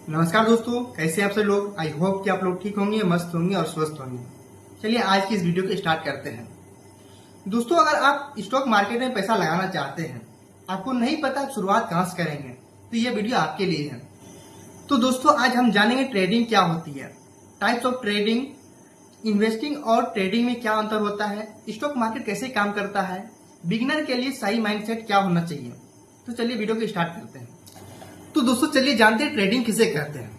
नमस्कार दोस्तों, कैसे हैं आप सभी लोग। आई होप कि आप लोग ठीक होंगे, मस्त होंगे और स्वस्थ होंगे। चलिए आज की इस वीडियो को स्टार्ट करते हैं। दोस्तों, अगर आप स्टॉक मार्केट में पैसा लगाना चाहते हैं, आपको नहीं पता आप शुरुआत कहां से करेंगे, तो ये वीडियो आपके लिए है। तो दोस्तों, आज हम जानेंगे ट्रेडिंग क्या होती है, टाइप्स ऑफ ट्रेडिंग, इन्वेस्टिंग और ट्रेडिंग में क्या अंतर होता है, स्टॉक मार्केट कैसे काम करता है, बिगिनर के लिए सही माइंडसेट क्या होना चाहिए। तो चलिए वीडियो को स्टार्ट करते हैं। तो दोस्तों, चलिए जानते हैं ट्रेडिंग किसे कहते हैं।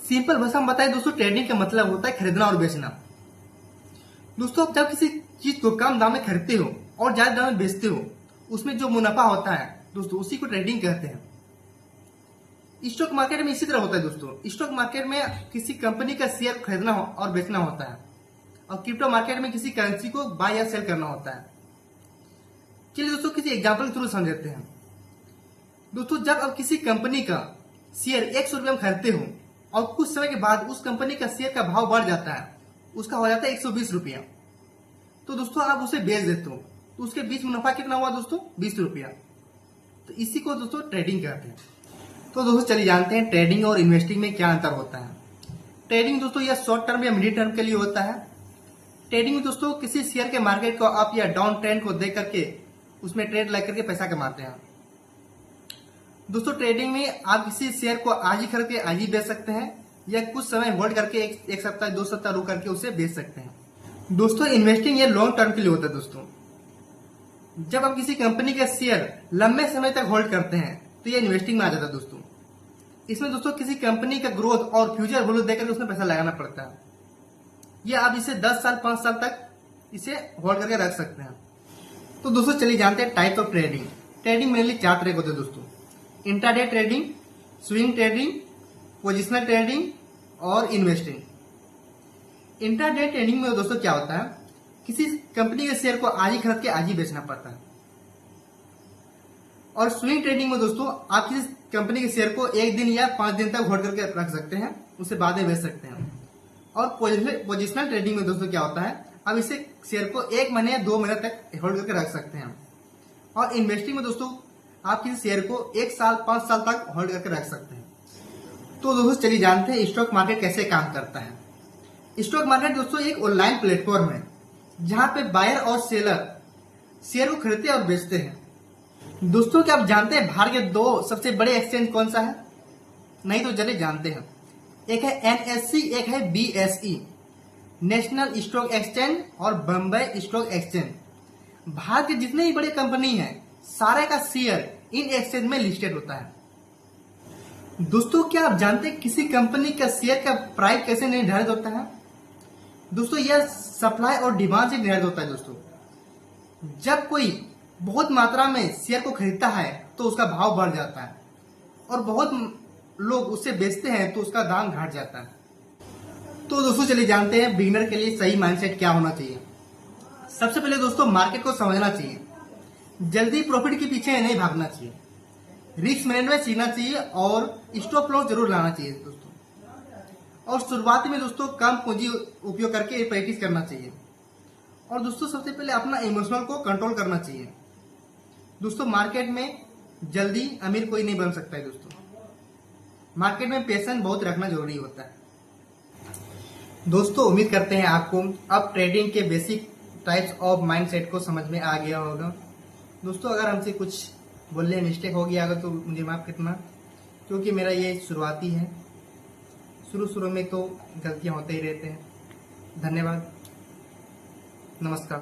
सिंपल भाषा में बताएं दोस्तों, ट्रेडिंग का मतलब होता है खरीदना और बेचना। दोस्तों, जब किसी चीज को कम दाम में खरीदते हो और ज्यादा दाम में बेचते हो, उसमें जो मुनाफा होता है दोस्तों, उसी को ट्रेडिंग कहते हैं। स्टॉक मार्केट में इसी तरह होता है दोस्तों। स्टॉक मार्केट में किसी कंपनी का शेयर खरीदना और बेचना होता है, और क्रिप्टो मार्केट में किसी करेंसी को बाय या सेल करना होता है। चलिए दोस्तों, किसी एग्जाम्पल के थ्रू समझते हैं। दोस्तों, जब आप किसी कंपनी का शेयर 100 रुपये में खरीदते हो और कुछ समय के बाद उस कंपनी का शेयर का भाव बढ़ जाता है, उसका हो जाता है 120 रुपया, तो दोस्तों आप उसे बेच देते हो, तो उसके बीच मुनाफा कितना हुआ दोस्तों, 20 रुपया। तो इसी को दोस्तों ट्रेडिंग कहते हैं। तो दोस्तों चलिए जानते हैं ट्रेडिंग और इन्वेस्टिंग में क्या अंतर होता है। ट्रेडिंग दोस्तों यह शॉर्ट टर्म या मिडिल टर्म के लिए होता है। ट्रेडिंग में दोस्तों किसी शेयर के मार्केट को अप या डाउन ट्रेंड को देख करके उसमें ट्रेड लगा करके पैसा कमाते हैं। दोस्तों, ट्रेडिंग में आप किसी शेयर को आज ही खरीद के आज ही बेच सकते हैं, या कुछ समय होल्ड करके एक सप्ताह 2 सप्ताह रुक करके उसे बेच सकते हैं। दोस्तों, इन्वेस्टिंग ये लॉन्ग टर्म के लिए होता है। दोस्तों, जब आप किसी कंपनी का शेयर लंबे समय तक होल्ड करते हैं, तो ये इन्वेस्टिंग में आ जाता है। दोस्तों, इसमें दोस्तों किसी कंपनी का ग्रोथ और फ्यूचर वैल्यू देकर उसमें पैसा लगाना पड़ता है, या आप इसे 10 साल 5 साल तक इसे होल्ड करके रख सकते हैं। तो दोस्तों चलिए जानते हैं type of trading. Trading mainly 4 तरह के होते हैं दोस्तों: intraday trading, swing trading, positional trading और इन्वेस्टिंग। इंट्राडे ट्रेडिंग में दोस्तों क्या होता है, किसी कंपनी के शेयर को आज ही खरीद के आज ही बेचना पड़ता है। और स्विंग ट्रेडिंग में दोस्तों आप किसी कंपनी के शेयर को 1 दिन या 5 दिन तक होल्ड करके रख सकते हैं, उसे बाद में बेच सकते हैं। और पोजिशनल ट्रेडिंग में दोस्तों क्या होता है, आप इसे शेयर को 1 महीने या 2 महीने तक होल्ड करके रख सकते हैं। और इन्वेस्टिंग में दोस्तों आप किसी शेयर को 1 साल 5 साल तक होल्ड करके रख सकते हैं। तो दोस्तों चलिए जानते हैं स्टॉक मार्केट कैसे काम करता है। स्टॉक मार्केट दोस्तों एक ऑनलाइन प्लेटफॉर्म है, जहां पे बायर और सेलर शेयर को खरीदते और बेचते हैं। दोस्तों, क्या आप जानते हैं भारत के 2 सबसे बड़े एक्सचेंज कौन सा है? नहीं तो चलिए जानते हैं। एक है NSE, एक है BSE, नेशनल स्टॉक एक्सचेंज और बम्बई स्टॉक एक्सचेंज। भारत के जितने भी बड़े कंपनी हैं, सारे का शेयर इन एक्सचेंज में लिस्टेड होता है। दोस्तों, क्या आप जानते हैं किसी कंपनी का शेयर का प्राइस कैसे निर्धारित होता है? दोस्तों, यह सप्लाई और डिमांड से निर्धारित होता है। दोस्तों, जब कोई बहुत मात्रा में शेयर को खरीदता है तो उसका भाव बढ़ जाता है, और बहुत लोग उसे बेचते हैं तो उसका दाम घट जाता है। तो दोस्तों चलिए जानते हैं बिगिनर के लिए सही माइंडसेट क्या होना चाहिए। सबसे पहले दोस्तों मार्केट को समझना चाहिए, जल्दी प्रॉफिट के पीछे नहीं भागना चाहिए, रिस्क मैनेजमेंट सीखना चाहिए और स्टॉप लॉस जरूर लाना चाहिए दोस्तों। और शुरुआत में दोस्तों कम पूंजी उपयोग करके प्रैक्टिस करना चाहिए। और दोस्तों सबसे पहले अपना इमोशनल को कंट्रोल करना चाहिए। दोस्तों, मार्केट में जल्दी अमीर कोई नहीं बन सकता है। दोस्तों, मार्केट में पेशेंस बहुत रखना जरूरी होता है। दोस्तों, उम्मीद करते हैं आपको अब ट्रेडिंग के बेसिक टाइप्स ऑफ माइंडसेट को समझ में आ गया होगा। दोस्तों, अगर हमसे कुछ बोलने में मिस्टेक हो गया होगा तो मुझे माफ करना, क्योंकि मेरा ये शुरुआती है। शुरू में तो गलतियां होते ही रहते हैं। धन्यवाद, नमस्कार।